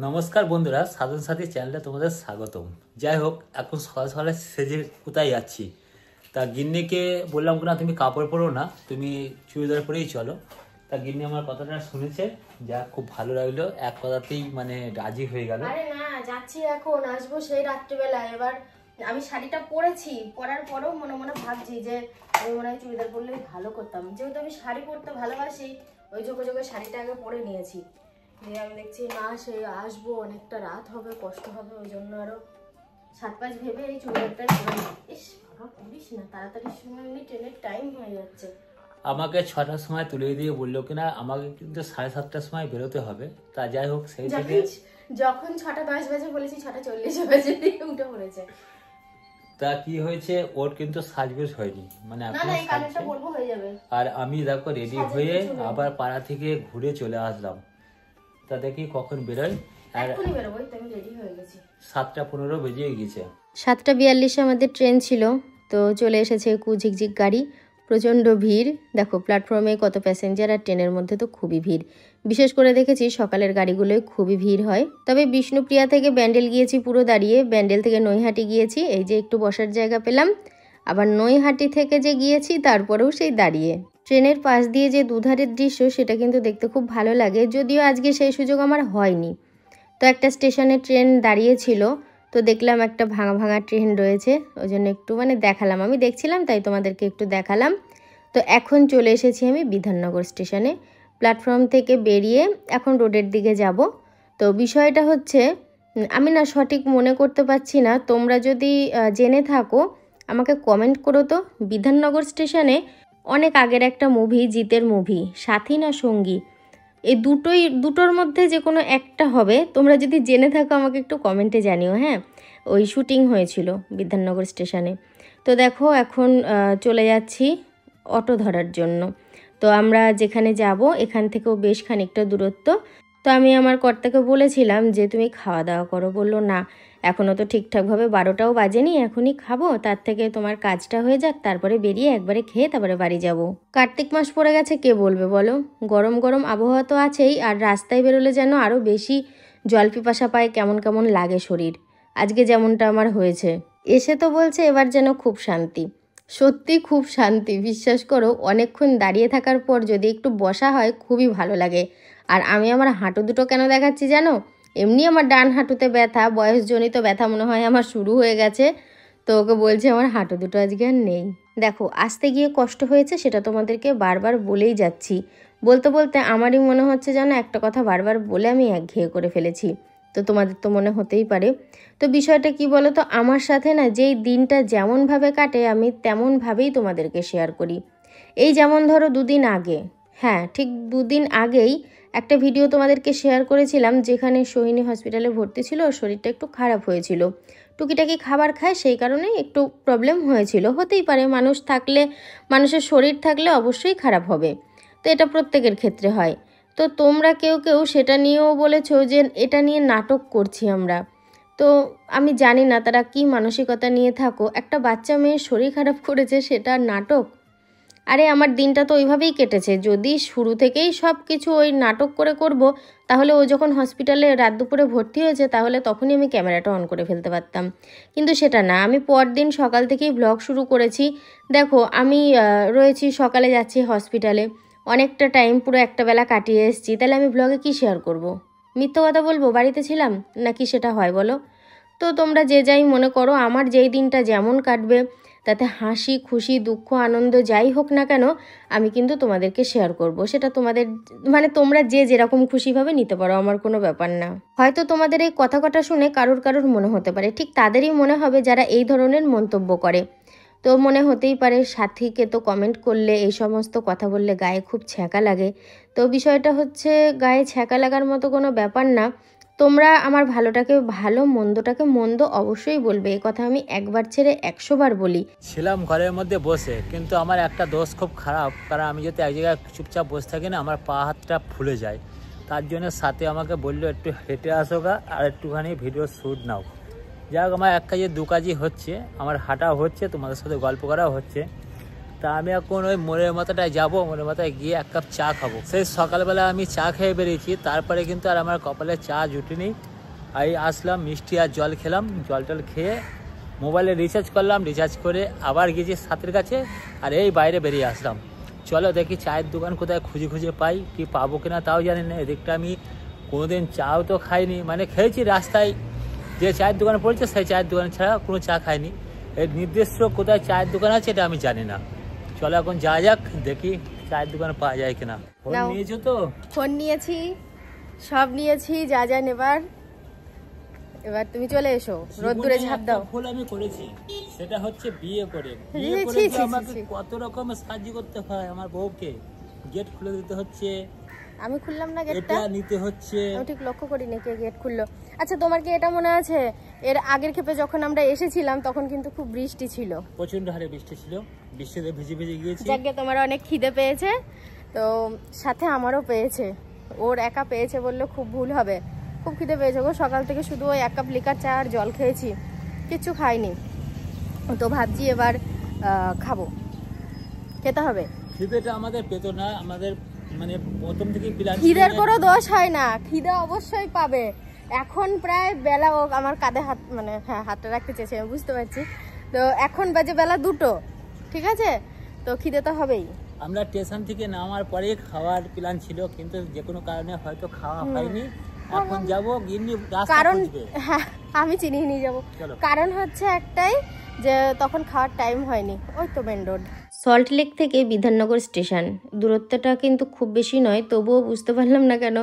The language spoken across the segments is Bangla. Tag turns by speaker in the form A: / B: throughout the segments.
A: নমস্কার বন্ধুরা, সাধন সাথী চ্যানেলে তোমাদের স্বাগতম। যাই হোক, এখন সকাল সকালে সেজে কোথায় যাচ্ছি তা গিন্নিকে বললাম না তুমি কাপড় পরো না, তুমি চুড়িদার পরেই চলো। তা গিন্নি আমার কথাটা শুনেছে, যা খুব ভালো লাগলো, এক কথাতেই মানে রাজি হয়ে গেল।
B: আরে না, যাচ্ছি এখন, আসবো সেই রাত্রিবেলা। এবার আমি শাড়িটা পরেছি, পরার পরেও মনে মনে ভাবছি যে আমি মনে হয় চুড়িদার পরলেই ভালো করতাম। যেহেতু আমি শাড়ি পরতে ভালোবাসি, ওই যোগে শাড়িটা আগে পরে নিয়েছি। দিয়ে আমি দেখছি না, সেই আসবো, অনেকটা রাত হবে, কষ্ট হবে, ওই জন্য আরো 7-5 ভেবে এই চুড়িদারটাই পরে নিই। ইস বাবা, করিস না, তাড়াতাড়ি সময় এমনি ট্রেনের টাইম হয়ে যাচ্ছে।
A: আমাকে 6টার সময় তুলে দিয়ে বললো কিনা আমাকে কিন্তু 7:30টার সময় বেরোতে হবে। তা যাই হোক, সেই থেকে
B: যখন 6:10 বাজে বলেছি 6:40 বাজে দিয়ে উঠে পড়েছে।
A: তা কি হয়েছে, ওর কিন্তু সাজগোজ হয়নি, মানে আর আমি দেখো রেডি হয়ে আবার পাড়া থেকে ঘুরে চলে আসলাম। তা দেখি কখন বেরোয়, আর 7:15 বেজে গেছে।
B: 7:42 আমাদের ট্রেন ছিল, তো চলে এসেছে কুঝিকঝিক গাড়ি। প্রচণ্ড ভিড়, দেখো প্ল্যাটফর্মে কত প্যাসেঞ্জার, আর ট্রেনের মধ্যে তো খুবই ভিড়। বিশেষ করে দেখেছি সকালের গাড়িগুলোয় খুবই ভিড় হয়। তবে বিষ্ণুপ্রিয়া থেকে ব্যান্ডেল গিয়েছি পুরো দাঁড়িয়ে, ব্যান্ডেল থেকে নৈহাটি গিয়েছি, এই যে একটু বসার জায়গা পেলাম। আবার নৈহাটি থেকে যে গিয়েছি তারপরেও সেই দাঁড়িয়ে। ট্রেনের পাশ দিয়ে যে দুধারের দৃশ্য, সেটা কিন্তু দেখতে খুব ভালো লাগে, যদিও আজকে সেই সুযোগ আমার হয়নি। তো একটা স্টেশনে ট্রেন দাঁড়িয়েছিল, তো দেখলাম একটা ভাঙা ভাঙা ট্রেন রয়েছে, ওই জন্য একটু মানে দেখালাম, আমি দেখছিলাম তাই তোমাদেরকে একটু দেখালাম। তো এখন চলে এসেছি আমি বিধাননগর স্টেশনে। প্ল্যাটফর্ম থেকে বেরিয়ে এখন রোডের দিকে যাব। তো বিষয়টা হচ্ছে, আমি না সঠিক মনে করতে পারছি না, তোমরা যদি জেনে থাকো আমাকে কমেন্ট করো তো। বিধাননগর স্টেশনে অনেক আগের একটা মুভি, জিতের মুভি, সাথী না সঙ্গী, এই দুটোর মধ্যে যে কোনো একটা হবে। তোমরা যদি জেনে থাকো আমাকে একটু কমেন্টে জানিও। হ্যাঁ, ওই শুটিং হয়েছিল বিধাননগর স্টেশনে। তো দেখো এখন চলে যাচ্ছি অটো ধরার জন্য। তো আমরা যেখানে যাব এখান থেকেও বেশ খানিকটা দূরত্ব। তো আমি আমার কর্তাকে বলেছিলাম যে তুমি খাওয়া দাওয়া করো, বললো না এখনও তো ঠিকঠাকভাবে 12টাও বাজেনি, এখনই খাবো, তার থেকে তোমার কাজটা হয়ে যাক, তারপরে বেরিয়ে একবারে খেয়ে তারপরে বাড়ি যাব। কার্তিক মাস পড়ে গেছে, কে বলবে বলো, গরম গরম আবহাওয়া তো আছেই, আর রাস্তায় বেরোলে যেন আরও বেশি জল পিপাসা পায়, কেমন কেমন লাগে শরীর, আজকে যেমনটা আমার হয়েছে। এসে তো বলছে এবার যেন খুব শান্তি, সত্যি খুব শান্তি, বিশ্বাস করো। অনেকক্ষণ দাঁড়িয়ে থাকার পর যদি একটু বসা হয় খুবই ভালো লাগে। আর আমি আমার হাঁটু দুটো কেন দেখাচ্ছি জানো, এমনি আমার ডান হাঁটুতে ব্যথা, বয়সজনিত ব্যথা মনে হয় আমার শুরু হয়ে গেছে। তো ওকে বলছে আমার হাঁটু দুটো আজকে আর নেই। দেখো আসতে গিয়ে কষ্ট হয়েছে, সেটা তোমাদেরকে বারবার বলেই যাচ্ছি। বলতে বলতে আমারই মনে হচ্ছে যেন একটা কথা বারবার বলে আমি একঘেয়ে করে ফেলেছি। তো তোমাদের তো মনে হতেই পারে। তো বিষয়টা কি বলো তো, আমার সাথে না যেই দিনটা যেমনভাবে কাটে আমি তেমনভাবেই তোমাদেরকে শেয়ার করি। এই যেমন ধরো 2 দিন আগে, হ্যাঁ ঠিক 2 দিন আগেই একটা ভিডিও তোমাদেরকে শেয়ার করেছিলাম, যেখানে সোহিনী হসপিটালে ভর্তি ছিল, ওর শরীরটা একটু খারাপ হয়েছিল, টুকিটাকি খাবার খায়, সেই কারণেই একটু প্রবলেম হয়েছিল। হতেই পারে, মানুষ থাকলে, মানুষের শরীর থাকলে অবশ্যই খারাপ হবে, তো এটা প্রত্যেকের ক্ষেত্রে হয়। তো তোমরা কেউ কেউ সেটা নিয়েও বলেছো যে এটা নিয়ে নাটক করছি আমরা। তো আমি জানি না তারা কি মানসিকতা নিয়ে থাকো, একটা বাচ্চা মেয়ের শরীর খারাপ করেছে সেটা নাটক। আরে আমার দিনটা তো ওইভাবেই কেটেছে, যদি শুরু থেকেই সব কিছু ওই নাটক করে করব, তাহলে ও যখন হসপিটালে রাত দুপুরে ভর্তি হয়েছে তাহলে তখনই আমি ক্যামেরাটা অন করে ফেলতে পারতাম, কিন্তু সেটা না। আমি পরদিন সকাল থেকেই ব্লগ শুরু করেছি। দেখো আমি রয়েছি, সকালে যাচ্ছি হসপিটালে, অনেকটা টাইম পুরো একটা বেলা কাটিয়ে এসেছি, তাহলে আমি ব্লগে কি শেয়ার করব? মিথ্যে কথা বলবো বাড়িতে ছিলাম নাকি, সেটা হয় বলো? তো তোমরা যে যাই মনে করো, আমার যেই দিনটা যেমন কাটবে, তাতে হাসি খুশি দুঃখ আনন্দ যাই হোক না কেন, আমি কিন্তু তোমাদেরকে শেয়ার করব। সেটা তোমাদের মানে তোমরা যে যেরকম খুশিভাবে নিতে পারো, আমার কোনো ব্যাপার না। হয়তো তোমাদের এই কথা শুনে কারোর মনে হতে পারে, ঠিক তাদেরই মনে হবে যারা এই ধরনের মন্তব্য করে। তো মনে হতেই পারে সাথীকে তো কমেন্ট করলে, এই সমস্ত কথা বললে গায়ে খুব ছ্যাঁকা লাগে। তো বিষয়টা হচ্ছে, গায়ে ছ্যাঁকা লাগার মতো কোনো ব্যাপার না। তোমরা আমার ভালোটাকে ভালো, মন্দটাকে মন্দ অবশ্যই বলবে, এই কথা আমি একবার ছেড়ে 100 বার বলি।
A: ছিলাম ঘরের মধ্যে বসে, কিন্তু আমার একটা দোষ খুব খারাপ, কারণ আমি যদি এক জায়গায় চুপচাপ বসে থাকি না, আমার পা হাতটা ফুলে যায়। তার জন্য সাথে আমাকে বললো একটু হেঁটে আসো গা, আর একটুখানি ভিডিও শ্যুট নাও। যাই হোক, আমার 1 কাজে 2 কাজই হচ্ছে, আমার হাঁটাও হচ্ছে, তোমাদের সাথে গল্প করাও হচ্ছে। তা আমি এখন ওই মোড়ের মাথাটায় যাবো, মোড়ের মাথায় গিয়ে 1 কাপ চা খাবো। সেই সকালবেলা আমি চা খেয়ে বেরিয়েছি, তারপরে কিন্তু আর আমার কপালে চা জুটিনি। এই আসলাম, মিষ্টি আর জল খেলাম, জল টল খেয়ে মোবাইলে রিচার্জ করলাম, রিচার্জ করে আবার গিয়েছি সাথের কাছে, আর এই বাইরে বেরিয়ে আসলাম। চলো দেখি চায়ের দোকান কোথায় খুঁজে খুঁজে পাই, কি পাবো কিনা তাও জানি না। এদিকটা আমি কোনোদিন চাও তো খাইনি, মানে খেয়েছি রাস্তায় যে চায়ের দোকান পড়েছে সেই চায়ের দোকান ছাড়া কোনো চা খাইনি। এর নির্দিষ্ট কোথায় চায়ের দোকান আছে এটা আমি জানি না। চলো এখন যাওয়া যাক, দেখি চায়ের দোকান পাওয়া যায় কিনা। ফোন নিয়েছো তো?
B: ফোন নিয়েছি, সব নিয়েছি যা যা নেবার। এবার তুমি চলে এসো, রোদ্দুরে ঝাঁপ দাও।
A: ভুল আমি করেছি, সেটা হচ্ছে বিয়ে করে আমাকে কত রকমের সাহায্য করতে হয়। আমার বউকে গেট খুলে দিতে হচ্ছে,
B: আমি খুললাম না গেটটা,
A: নিতে হচ্ছে।
B: আমি ঠিক লক্ষ্য করিনি কে গেট খুললো। আচ্ছা তোমার কি এটা মনে আছে এর আগের ক্ষেপে যখন আমরা এসেছিলাম তখন কিন্তু খুব বৃষ্টি ছিল,
A: প্রচন্ড হারে বৃষ্টি ছিল, বৃষ্টিতে ভিজে ভিজে গিয়েছি।
B: যাকে তোমার অনেক খিদে পেয়েছে, তো সাথে আমারও পেয়েছে। ওর একা পেয়েছে বললে খুব ভুল হবে, খুব খিদে পেয়েছে গো। সকাল থেকে শুধু ওই 1 কাপ লিকার চা আর জল খেয়েছি, কিচ্ছু খাইনি। তো ভাবছি এবার খাবো, খেতে হবে।
A: খিদেটা আমাদের পেত না, আমাদের মানে প্রথম থেকে প্ল্যান।
B: খিদের কোনো দোষ হয় না, খিদে অবশ্যই পাবে। এখন প্রায় বেলা, ও আমার কাঁধে হাত, মানে হ্যাঁ হাতটা রাখতে চেয়েছে আমি বুঝতে পারছি। তো এখন বাজে বেলা 2টো, ঠিক আছে, তো খিদে তো হবেই।
A: আমরা স্টেশন থেকে নামার পরে খাওয়ার প্ল্যান ছিল, কিন্তু যে কোনো কারণে হয়তো খাওয়া হয়নি। এখন যাবো গিন্নি রাস্তা খুঁজবে।
B: হ্যাঁ আমি চিনিয়ে নিয়ে যাবো, কারণ হচ্ছে একটাই যে তখন খাওয়ার টাইম হয়নি। ওই তো মেন রোড। সল্টলেক থেকে বিধাননগর স্টেশন দূরত্বটা কিন্তু খুব বেশি নয়, তবুও বুঝতে পারলাম না কেন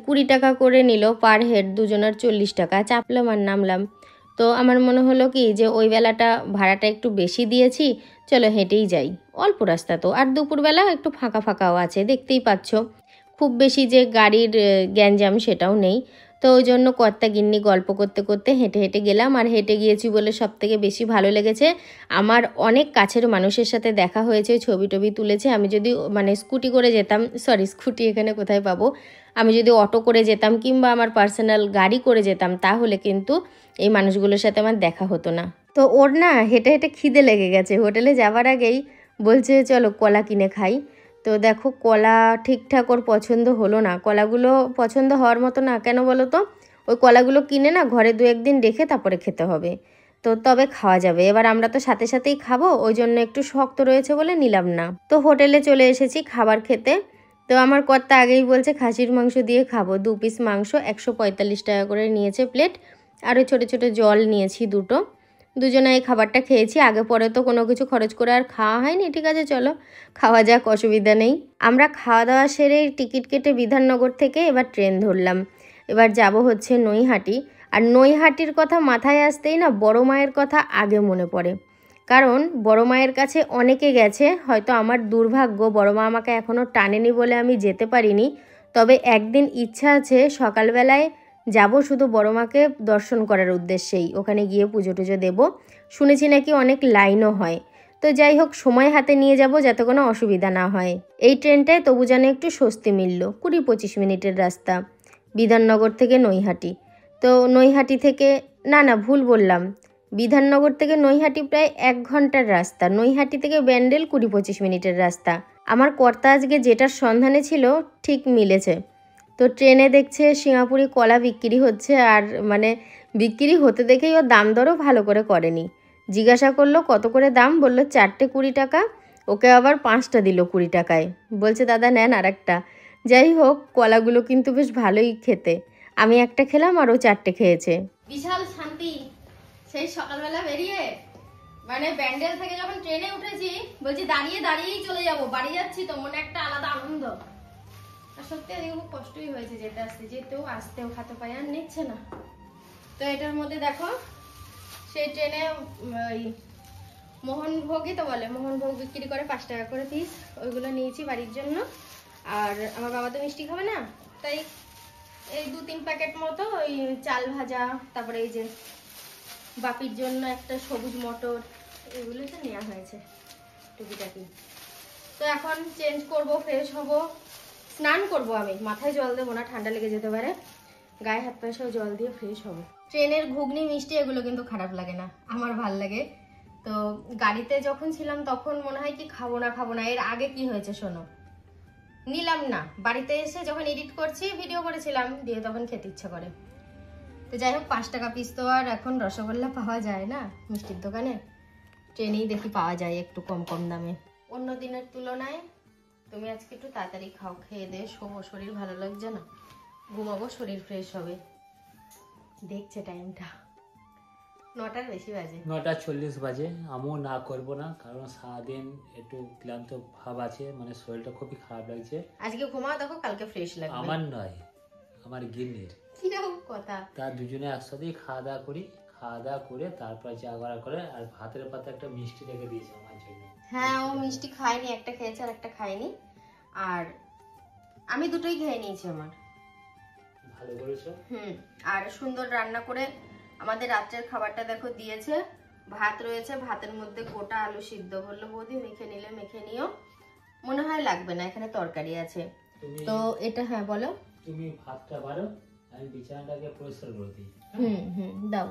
B: 20 টাকা করে নিল পার হেড, দুজনের 40 টাকা। চাপলাম আর নামলাম। তো আমার মনে হলো কি যে ওই বেলাটা ভাড়াটা একটু বেশি দিয়েছি, চলো হেঁটেই যাই, অল্প রাস্তা তো, আর দুপুরবেলা একটু ফাঁকা ফাঁকাও আছে, দেখতেই পাচ্ছ খুব বেশি যে গাড়ির গ্যাঞ্জাম সেটাও নেই। তো ওই জন্য কর্তা গিন্নি গল্প করতে করতে হেঁটে হেঁটে গেলাম। আর হেঁটে গিয়েছি বলে সব থেকে বেশি ভালো লেগেছে, আমার অনেক কাছের মানুষের সাথে দেখা হয়েছে, ছবি টবি তুলেছে। আমি যদি মানে স্কুটি করে যেতাম, সরি স্কুটি এখানে কোথায় পাবো, আমি যদি অটো করে যেতাম কিংবা আমার পার্সোনাল গাড়ি করে যেতাম তাহলে কিন্তু এই মানুষগুলোর সাথে আমার দেখা হতো না। তো ওর না হেঁটে হেঁটে খিদে লেগে গেছে, হোটেলে যাওয়ার আগেই বলছে চলো কলা কিনে খাই। তো দেখো কলা ঠিকঠাক ওর পছন্দ হলো না, কলাগুলো পছন্দ হওয়ার মতো না। কেন বলো তো, ওই কলাগুলো কিনে না ঘরে 2-1 দিন রেখে তারপরে খেতে হবে, তো তবে খাওয়া যাবে। এবার আমরা তো সাথে সাথেই খাবো, ওই জন্য একটু শক্ত রয়েছে বলে নিলাম না। তো হোটেলে চলে এসেছি খাবার খেতে। তো আমার কর্তা আগেই বলছে খাসির মাংস দিয়ে খাবো। 2 পিস মাংস 145 টাকা করে নিয়েছে প্লেট, আর ওই ছোটো ছোটো জল নিয়েছি 2টো। দুজনে এই খাবারটা খেয়েছি, আগে পরে তো কোনো কিছু খরচ করে আর খাওয়া হয়নি। ঠিক আছে চলো খাওয়া যাক, অসুবিধা নেই। আমরা খাওয়া দাওয়া সেরে টিকিট কেটে বিধাননগর থেকে এবার ট্রেন ধরলাম। এবার যাব হচ্ছে নৈহাটি। আর নৈহাটির কথা মাথায় আসতেই না বড় মায়ের কথা আগে মনে পড়ে, কারণ বড় মায়ের কাছে অনেকে গেছে, হয়তো আমার দুর্ভাগ্য বড় মা আমাকে এখনও টানেনি বলে আমি যেতে পারিনি। তবে একদিন ইচ্ছা আছে সকালবেলায় যাব শুধু বড় মাকে দর্শন করার উদ্দেশ্যেই, ওখানে গিয়ে পুজো টুজো দেবো। শুনেছি নাকি অনেক লাইনও হয়। তো যাই হোক সময় হাতে নিয়ে যাব যাতে কোনো অসুবিধা না হয়। এই ট্রেনটায় তবু যেন একটু স্বস্তি মিলল। 20-25 মিনিটের রাস্তা বিধাননগর থেকে নৈহাটি। তো নৈহাটি থেকে না ভুল বললাম, বিধাননগর থেকে নৈহাটি প্রায় 1 ঘন্টার রাস্তা, নৈহাটি থেকে ব্যান্ডেল 20-25 মিনিটের রাস্তা। আমার কর্তা আজকে যেটার সন্ধানে ছিল ঠিক মিলেছে। তো ট্রেনে দেখছে সিঙ্গাপুরি কলা বিক্রি হচ্ছে, আর মানে বিক্রি হতে দেখেই ও দাম দরও ভালো করে করেনি। জিজ্ঞাসা করলো কত করে দাম, বললো 4টে 20 টাকা। ওকে আবার 5টা দিল 20 টাকায়, বলছে দাদা নেন আর একটা। যাই হোক কলাগুলো কিন্তু বেশ ভালোই খেতে, আমি একটা খেলাম আর ও 4টে খেয়েছে। বিশাল শান্তি সেই সকালবেলা বেরিয়ে, মানে ব্যান্ডেল থেকে যখন ট্রেনে উঠেছি বলছি দাঁড়িয়ে দাঁড়িয়েই চলে যাব, বাড়ি যাচ্ছি তো মনে একটা আলাদা আনন্দ। আর সত্যি আজকে খুব কষ্টই হয়েছে যেতে আসতে, যেতেও আসতেও খাতে পাই আর নিচ্ছে না। তো এটার মধ্যে দেখো সেই ট্রেনে ওই মোহনভোগই তো বলে, মোহনভোগ বিক্রি করে 5 টাকা করে পিস, ওইগুলো নিয়েছি বাড়ির জন্য। আর আমার বাবা তো মিষ্টি খাবে না, তাই এই 2-3 প্যাকেট মতো ওই চাল ভাজা, তারপরে এই যে বাপির জন্য একটা সবুজ মটর, এগুলো তো নেওয়া হয়েছে টুকিটাকি। তো এখন চেঞ্জ করব, ফ্রেশ হব, স্নান করব। আমি মাথায় জল দেবো না, ঠান্ডা লেগে যেতে পারে, গায়ে হাত পায়ে সব জল দিয়ে ফ্রেশ হব। ট্রেনের ঘুগনি মিষ্টি এগুলো কিন্তু খারাপ লাগে না, আমার ভাল লাগে। তো গাড়িতে যখন ছিলাম তখন মনে হয় কি খাবো না, এর আগে কি হয়েছে শোনো, নিলাম না, বাড়িতে এসে যখন এডিট করছি ভিডিও করেছিলাম দিয়ে তখন খেতে ইচ্ছা করে। তো যাই হোক 5 টাকা পিস তো আর এখন রসগোল্লা পাওয়া যায় না মিষ্টির দোকানে, ট্রেনেই দেখি পাওয়া যায় একটু কম কম দামে। অন্য দিনের তুলনায় তুমি আজকে একটু তাড়াতাড়ি খাও, খেয়ে দিয়ে শোবো, শরীর ভালো লাগছে না, ঘুমাবো, শরীর ফ্রেশ হবে। দেখছে টাইমটা 9টার বেশি বাজে,
A: 9:40 বাজে। আমিও না করবো না, কারণ সারাদিন একটু ক্লান্ত ভাব আছে, মানে শরীরটা খুবই খারাপ লাগছে।
B: আজকে ঘুমাও, দেখো কালকে ফ্রেশ লাগবে।
A: আমার নয়, আমার গিন্নির।
B: কিরকম কথা।
A: তা দুজনে একসাথেই খাওয়া দাওয়া করি, খাওয়া দাওয়া করে তারপর যা করা করে। আর ভাতের পাতে একটা মিষ্টি রেখে দিয়েছে আমার জন্য।
B: হ্যাঁ, ও মিষ্টি খায়নি, একটা খেয়েছে আর একটা খায়নি, আর আমি দুটোই খেয়ে নিয়েছি আমার।
A: ভালো করেছো।
B: আর সুন্দর রান্না করে আমাদের রাত্রের খাবারটা দেখো দিয়েছে। ভাত রয়েছে, ভাতের মধ্যে গোটা আলু সিদ্ধ, বললো বৌদি মেখে নিলে মেখে নিও, মনে হয় লাগবে না, এখানে তরকারি আছে। তো এটা, হ্যাঁ বলো।
A: তুমি ভাতটা বাড়ো, আমি বিছানাটাকে পরিষ্কার করে দিই।
B: দাও।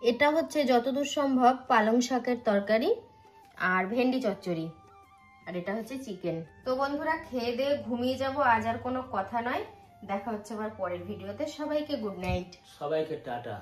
B: এটা হচ্ছে যতদূর সম্ভব পালং শাকের তরকারি আর ভেন্ডি চচ্চড়ি, আর এটা হচ্ছে চিকেন। তো বন্ধুরা খেয়ে দিয়ে ঘুমিয়ে যাবো, আজ আর কোনো কথা নয়, দেখা হচ্ছে আবার পরের ভিডিওতে। সবাইকে গুড নাইট,
A: সবাইকে টাটা।